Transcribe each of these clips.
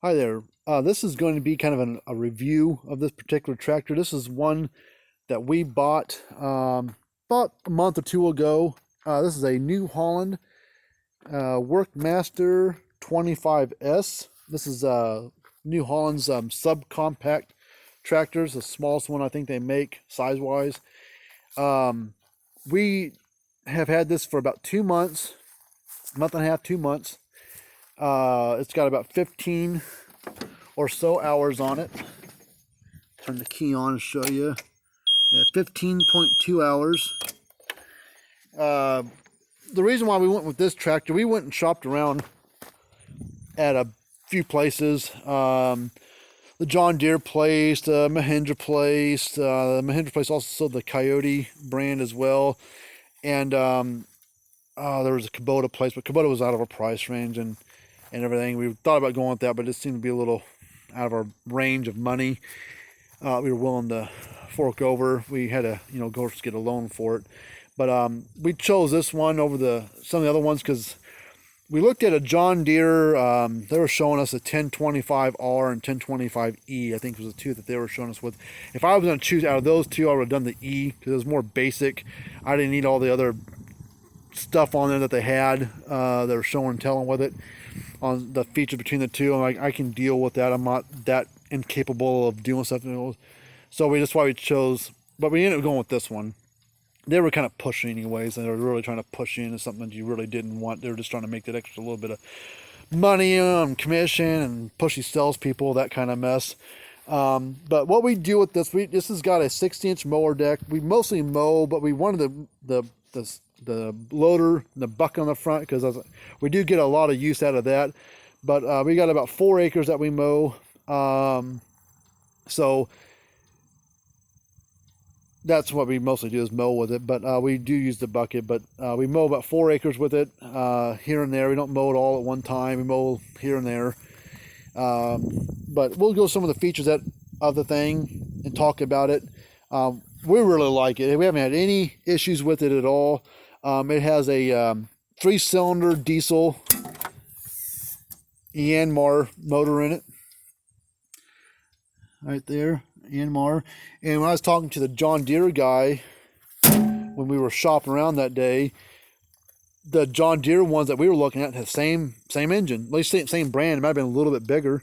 Hi there. This is going to be kind of a review of this particular tractor. This is one that we bought about a month or two ago. This is a New Holland Workmaster 25S. This is New Holland's subcompact tractors, the smallest one I think they make size-wise. We have had this for about 2 months, month and a half, 2 months. It's got about 15 or so hours on it. Turn the key on and show you. Yeah, 15.2 hours. The reason why we went with this tractor, we went and shopped around at a few places. The John Deere place, the Mahindra place. The Mahindra place also sold the Coyote brand as well. And there was a Kubota place, but Kubota was out of our price range and everything. We thought about going with that, but it seemed to be a little out of our range of money. We were willing to fork over. We had to, go get a loan for it. But we chose this one over some of the other ones because we looked at a John Deere. They were showing us a 1025R and 1025E. I think was the two that they were showing us with. If I was going to choose out of those two, I would have done the E because it was more basic. I didn't need all the other stuff on there that they had. They were showing and telling with it on the feature between the two. And I can deal with that. I'm not that incapable of doing stuff. So that's why we chose. But we ended up going with this one. They were kind of pushing anyways, and they were really trying to push you into something that you really didn't want. They were just trying to make that extra little bit of money on commission and pushy salespeople, that kind of mess. But what we do with this has got a 60-inch mower deck. We mostly mow, but we wanted the loader, the bucket on the front, because we do get a lot of use out of that. But we got about 4 acres that we mow. So that's what we mostly do, is mow with it. But we do use the bucket. But we mow about 4 acres with it here and there. We don't mow it all at one time. We mow here and there. But we'll go some of the features of the thing and talk about it. We really like it. We haven't had any issues with it at all. It has a 3-cylinder diesel Yanmar motor in it. Right there, Yanmar. And when I was talking to the John Deere guy, when we were shopping around that day, the John Deere ones that we were looking at had the same engine, at least same brand. It might have been a little bit bigger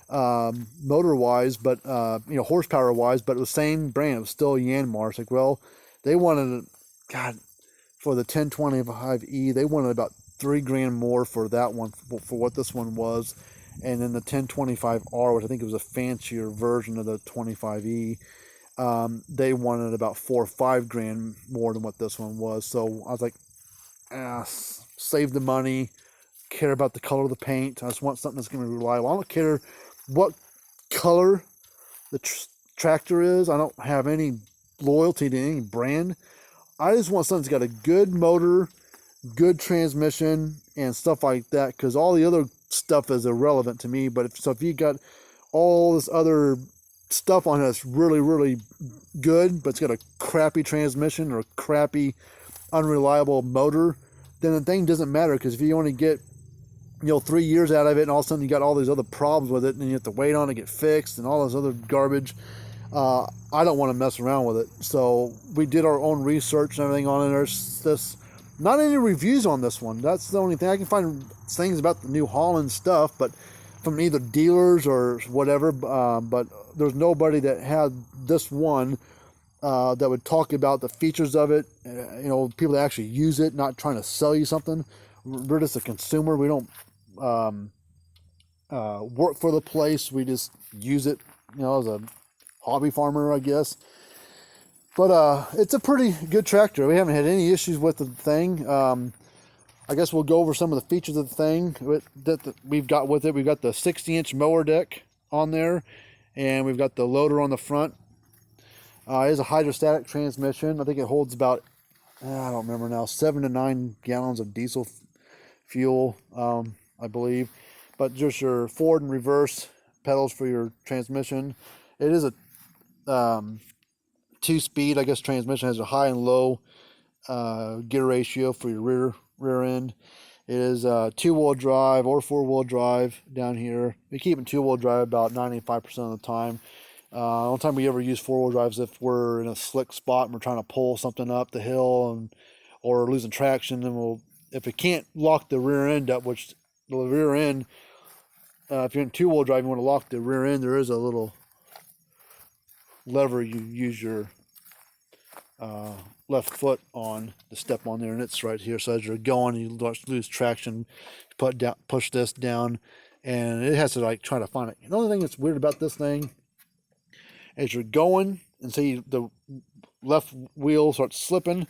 motor wise, but horsepower wise, but it was the same brand. It was still Yanmar. It's like, well, they wanted, God, for the 1025E, they wanted about $3,000 more for that one, for what this one was. And then the 1025R, which I think it was a fancier version of the 25E, they wanted about $4,000 or $5,000 more than what this one was. So I was like, save the money, care about the color of the paint. I just want something that's going to be reliable. I don't care what color the tractor is. I don't have any loyalty to any brand. I just want something that's got a good motor, good transmission, and stuff like that, because all the other stuff is irrelevant to me. But if you got all this other stuff on it that's really, really good, but it's got a crappy transmission or a crappy, unreliable motor, then the thing doesn't matter, because if you only get 3 years out of it, and all of a sudden you got all these other problems with it, and you have to wait on it to get fixed and all this other garbage, I don't want to mess around with it. So we did our own research and everything on it. There's not any reviews on this one. That's the only thing. I can find things about the New Holland stuff, but from either dealers or whatever, but there's nobody that had this one that would talk about the features of it. People that actually use it, not trying to sell you something. We're just a consumer. We don't work for the place. We just use it, as a hobby farmer, I guess. But it's a pretty good tractor. We haven't had any issues with the thing. I guess we'll go over some of the features of the thing that we've got with it. We've got the 60-inch mower deck on there, and we've got the loader on the front. It is a hydrostatic transmission. I think it holds about, I don't remember now, 7 to 9 gallons of diesel fuel, I believe. But just your forward and reverse pedals for your transmission. It is a 2-speed, I guess, transmission. Has a high and low gear ratio for your rear end. It is 2-wheel drive or 4-wheel drive down here. We keep it 2-wheel drive about 95% of the time. The only time we ever use 4-wheel drive is if we're in a slick spot and we're trying to pull something up the hill or losing traction. Then if it can't lock the rear end up, which the rear end, if you're in 2-wheel drive, you want to lock the rear end, there is a little lever you use your left foot on to step on there, and it's right here. So as you're going, you lose traction, push this down, and it has to like try to find it. The only thing that's weird about this thing, as you're going, and say the left wheel starts slipping,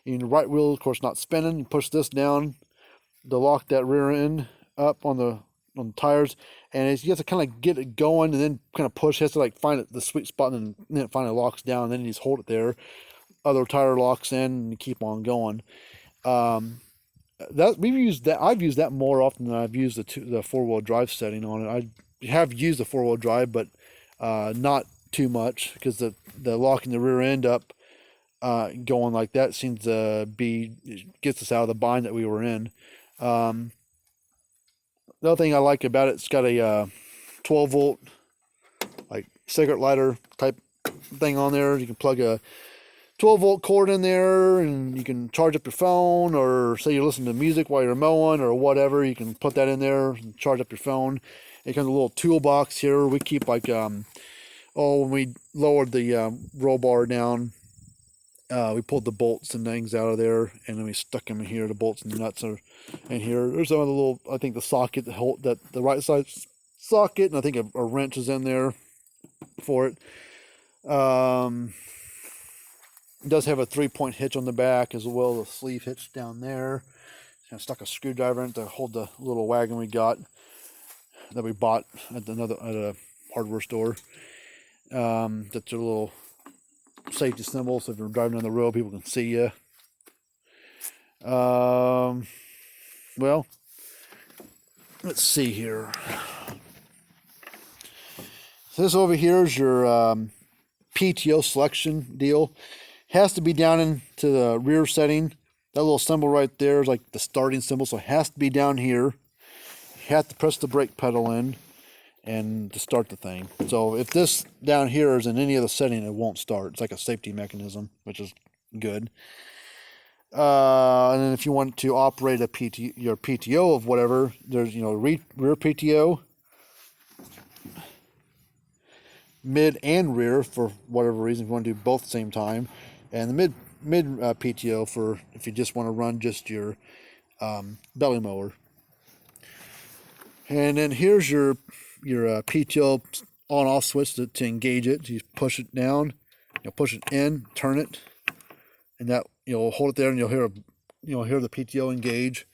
and the right wheel, of course, not spinning. You push this down to lock that rear end up on the tires, and you have to kind of get it going, and then kind of push. You have to like find the sweet spot, and then it finally locks down. And then you just hold it there. Other tire locks in, and you keep on going. I've used that more often than I've used the 4-wheel drive setting on it. I have used the 4-wheel drive, but not too much, because the locking the rear end up going like that seems to gets us out of the bind that we were in. The other thing I like about it's got a 12-volt like cigarette lighter type thing on there. You can plug a 12-volt cord in there, and you can charge up your phone, or say you're listening to music while you're mowing or whatever. You can put that in there and charge up your phone. It comes with a little toolbox here. We keep like when we lowered the roll bar down, we pulled the bolts and things out of there, and then we stuck them in here. The bolts and the nuts are in here. There's some of the little, I think the socket that the right side socket, and I think a wrench is in there for it. It does have a 3-point hitch on the back, as well as a sleeve hitch down there. I stuck a screwdriver in to hold the little wagon we got that we bought at a hardware store. That's a little safety symbol, so if you're driving on the road, people can see you. Well, let's see here. So this over here is your Pto Selection deal. Has to be down into the rear setting. That little symbol right there is like the starting symbol, so it has to be down here. You have to press the brake pedal in and to start the thing. So if this down here is in any other setting, it won't start. It's like a safety mechanism, which is good. And then if you want to operate your PTO of whatever, there's rear PTO, mid and rear for whatever reason. If you want to do both at the same time, and the mid PTO for if you just want to run just your belly mower. And then here's your PTO on-off switch to engage it. You push it down, push it in, turn it, and that hold it there, and you'll hear the PTO engage.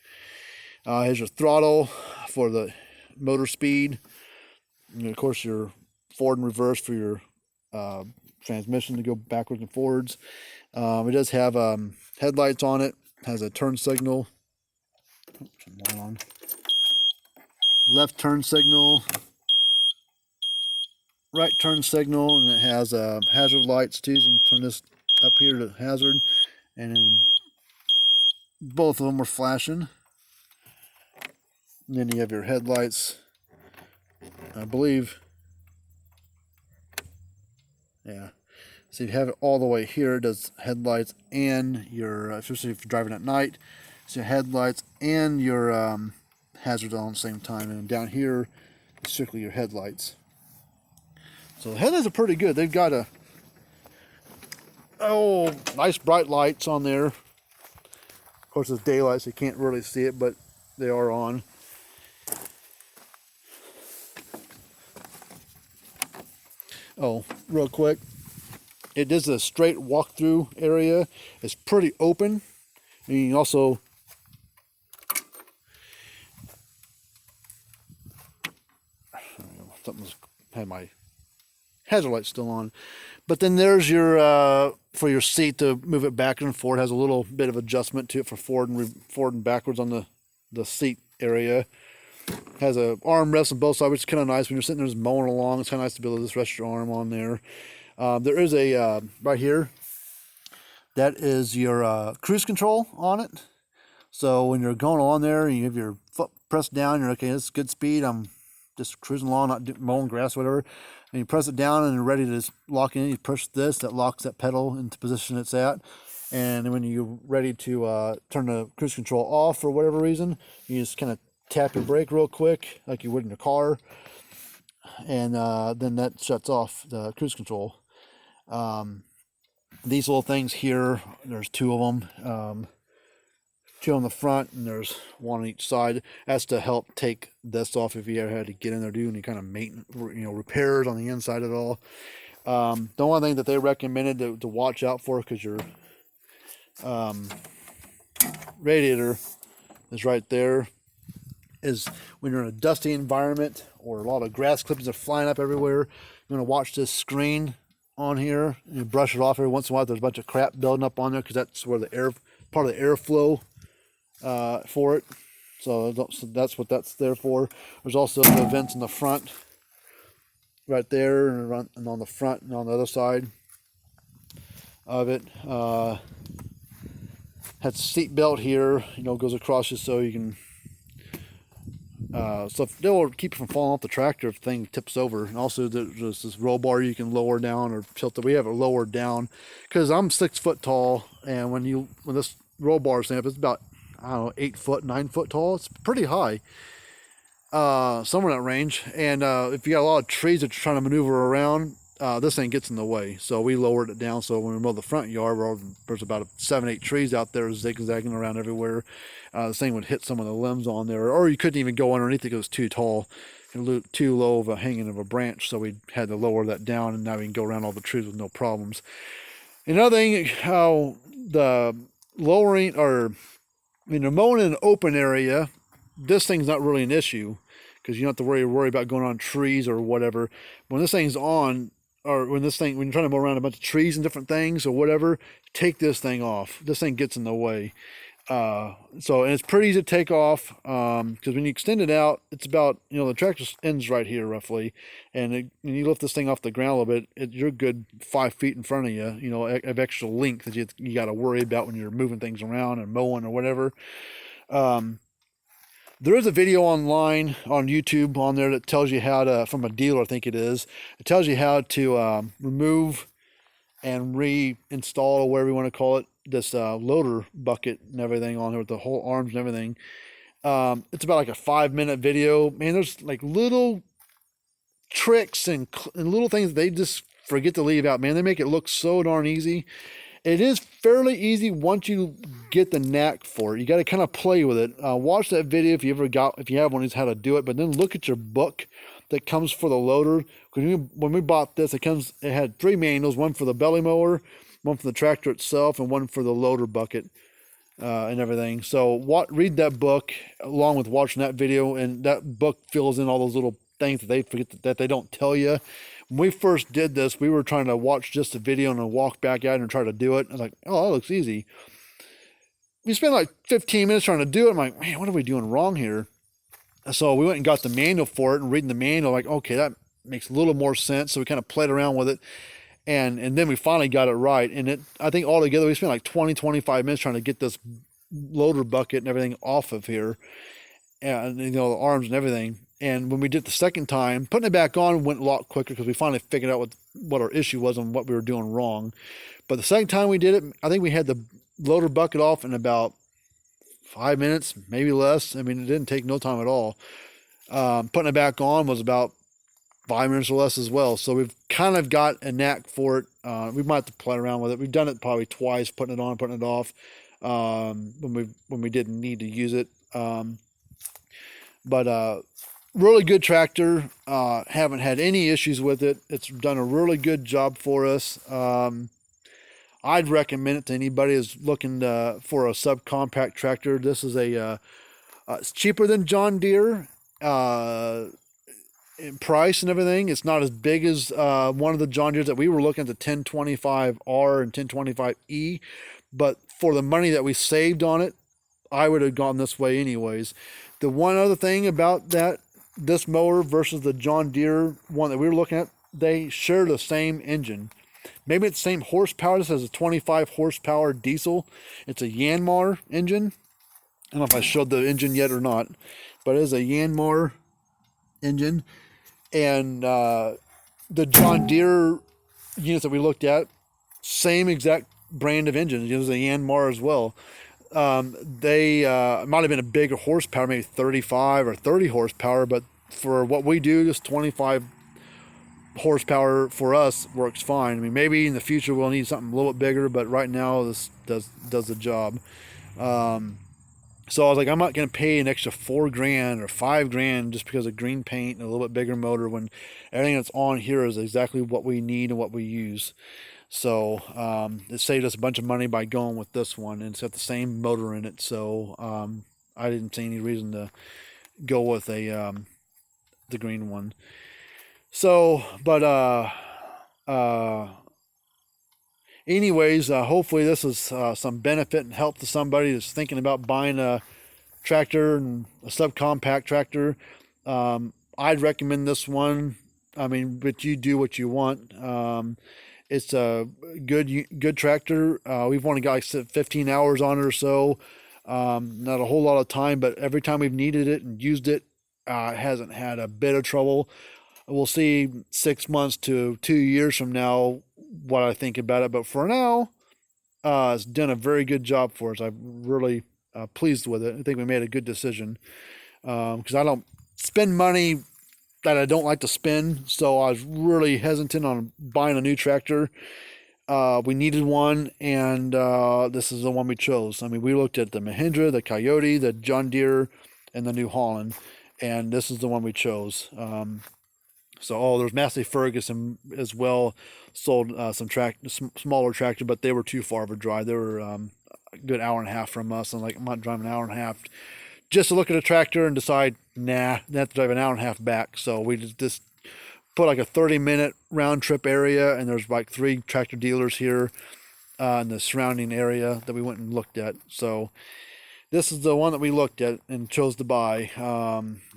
Here's your throttle for the motor speed, and of course your forward and reverse for your transmission to go backwards and forwards. It does have headlights on it. Has a turn signal. Left turn signal, right turn signal, and it has hazard lights too. So you can turn this up here to hazard, and then both of them are flashing. And then you have your headlights, I believe. Yeah. So you have it all the way here. It does headlights and your, especially if you're driving at night, so your headlights and your hazards all at the same time. And down here is strictly your headlights. So the headlights are pretty good. They've got nice bright lights on there. Of course, it's daylight, so you can't really see it, but they are on. Oh, real quick. It is a straight walk-through area. It's pretty open. And you can also something's had my hazard light still on. But then there's your for your seat to move it back and forth. It has a little bit of adjustment to it for forward and backwards on the seat area. Has a armrest on both sides, which is kind of nice when you're sitting there just mowing along. It's kind of nice to be able to just rest your arm on there. There is a right here. That is your cruise control on it. So when you're going on there, you have your foot pressed down, you're okay, this is good speed, I'm just cruising along, not mowing grass, whatever. And you press it down and you're ready to just lock in. You push this, that locks that pedal into position it's at. And when you're ready to turn the cruise control off for whatever reason, you just kind of tap your brake real quick, like you would in a car. And then that shuts off the cruise control. These little things here, there's two of them. Two on the front, and there's one on each side. That's to help take this off if you ever had to get in there do any kind of maintenance, repairs on the inside at all. The one thing that they recommended to watch out for, because your radiator is right there, is when you're in a dusty environment or a lot of grass clippings are flying up everywhere, you're going to watch this screen on here and you brush it off every once in a while. There's a bunch of crap building up on there because that's where the air, part of the airflow for it. So that's what that's there for. There's also the vents in the front right there, and on the front and on the other side of it. Has a seat belt here, goes across you so you can so they will keep you from falling off the tractor if the thing tips over. And also there's this roll bar you can lower down or tilt it. We have it lowered down because I'm 6 foot tall, and when this roll bar is up, it's about 8 foot, 9 foot tall. It's pretty high, somewhere in that range. And if you got a lot of trees that you're trying to maneuver around, this thing gets in the way. So we lowered it down. So when we mow the front yard, where there's about 7-8 trees out there zigzagging around everywhere, this thing would hit some of the limbs on there, or you couldn't even go underneath it because it was too tall and too low of a hanging of a branch. So we had to lower that down, and now we can go around all the trees with no problems. Another thing, how the lowering, or mowing in an open area, this thing's not really an issue because you don't have to worry about going on trees or whatever. When this thing's on, or when you're trying to mow around a bunch of trees and different things or whatever, take this thing off. This thing gets in the way. And it's pretty easy to take off because when you extend it out, it's about, the tractor ends right here roughly, and when you lift this thing off the ground a little bit, you're good 5 feet in front of you, of extra length that you got to worry about when you're moving things around and mowing or whatever. There is a video online on YouTube on there that tells you how to, from a dealer I think it is, it tells you how to remove and reinstall, or whatever you want to call it, this loader bucket and everything on here with the whole arms and everything. It's about like a 5-minute video. Man, there's like little tricks and little things they just forget to leave out. Man, they make it look so darn easy. It is fairly easy once you get the knack for it. You got to kind of play with it. Watch that video if you have one who's how to do it, but then look at your book that comes for the loader. Because when we bought this, it had 3 manuals, one for the belly mower, one for the tractor itself, and one for the loader bucket and everything. So read that book along with watching that video, and that book fills in all those little things that they forget that they don't tell you. When we first did this, we were trying to watch just the video and then walk back out and try to do it. I was like, oh, that looks easy. We spent like 15 minutes trying to do it. I'm like, man, what are we doing wrong here? So we went and got the manual for it, and reading the manual, like, okay, that makes a little more sense. So we kind of played around with it. And then we finally got it right. And I think altogether we spent like 20-25 minutes trying to get this loader bucket and everything off of here. And, the arms and everything. And when we did it the second time, putting it back on went a lot quicker because we finally figured out what our issue was and what we were doing wrong. But the second time we did it, I think we had the loader bucket off in about 5 minutes, maybe less. I mean, it didn't take no time at all. Putting it back on was about 5 minutes or less as well. So we've kind of got a knack for it. We might have to play around with it. We've done it probably twice, putting it on, putting it off, when we didn't need to use it. But really good tractor. Haven't had any issues with it. It's done a really good job for us. I'd recommend it to anybody who's looking for a subcompact tractor. This is it's cheaper than John Deere in price and everything. It's not as big as one of the John Deeres that we were looking at, the 1025R and 1025E. But for the money that we saved on it, I would have gone this way anyways. The one other thing about this mower versus the John Deere one that we were looking at, they share the same engine. Maybe it's the same horsepower. This has a 25 horsepower diesel. It's a Yanmar engine. I don't know if I showed the engine yet or not, but it is a Yanmar engine. And the John Deere units that we looked at, same exact brand of engine. It was a Yanmar as well. They might have been a bigger horsepower, maybe 35 or 30 horsepower, but for what we do, just 25 horsepower for us works fine. I mean, maybe in the future we'll need something a little bit bigger, but right now this does the job. So I was like, I'm not going to pay an extra $4,000 or $5,000 just because of green paint and a little bit bigger motor when everything that's on here is exactly what we need and what we use. So it saved us a bunch of money by going with this one, and it's got the same motor in it. So I didn't see any reason to go with the green one. So, but anyways, hopefully this is some benefit and help to somebody that's thinking about buying a tractor and a subcompact tractor. I'd recommend this one. I mean, but you do what you want. It's a good tractor. We've only got like 15 hours on it or so. Not a whole lot of time, but every time we've needed it and used it, it hasn't had a bit of trouble. We'll see 6 months to 2 years from now what I think about it. But for now, it's done a very good job for us. I'm really pleased with it. I think we made a good decision because I don't spend money that I don't like to spend. So I was really hesitant on buying a new tractor. We needed one, and this is the one we chose. I mean, we looked at the Mahindra, the Coyote, the John Deere, and the New Holland, and this is the one we chose. There's Massey Ferguson as well, sold some smaller tractor, but they were too far of a drive. They were a good hour and a half from us. I'm like, I'm not driving an hour and a half just to look at a tractor and decide, nah, I have to drive an hour and a half back. So we just put like a 30-minute round trip area, and there's like 3 tractor dealers here in the surrounding area that we went and looked at. So this is the one that we looked at and chose to buy.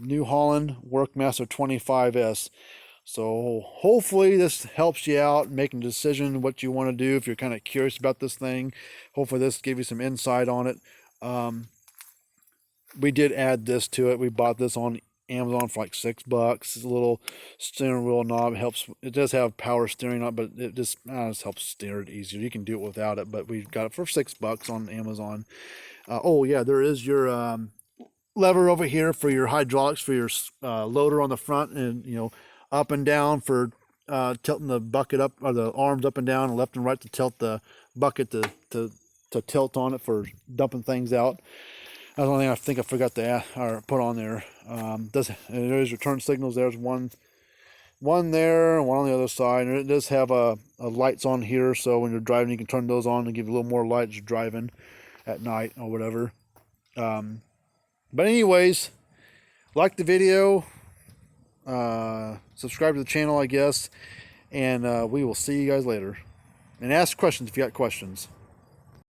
New Holland Workmaster 25S. So hopefully this helps you out making a decision what you want to do if you're kind of curious about this thing. Hopefully this gave you some insight on it. We did add this to it. We bought this on Amazon for like $6. It's a little steering wheel knob. It does have power steering on it, but it just helps steer it easier. You can do it without it, but we got it for $6 on Amazon. Oh yeah, there is your lever over here for your hydraulics for your loader on the front, and up and down for tilting the bucket up, or the arms up and down and left and right to tilt the bucket to tilt on it for dumping things out. That's the only thing I think I forgot to add, or put on there. There's your turn signals. There's one there and one on the other side, and it does have a lights on here, so when you're driving you can turn those on and give you a little more light as you're driving at night or whatever. But anyways, like the video, subscribe to the channel, I guess, and we will see you guys later. And ask questions if you got questions.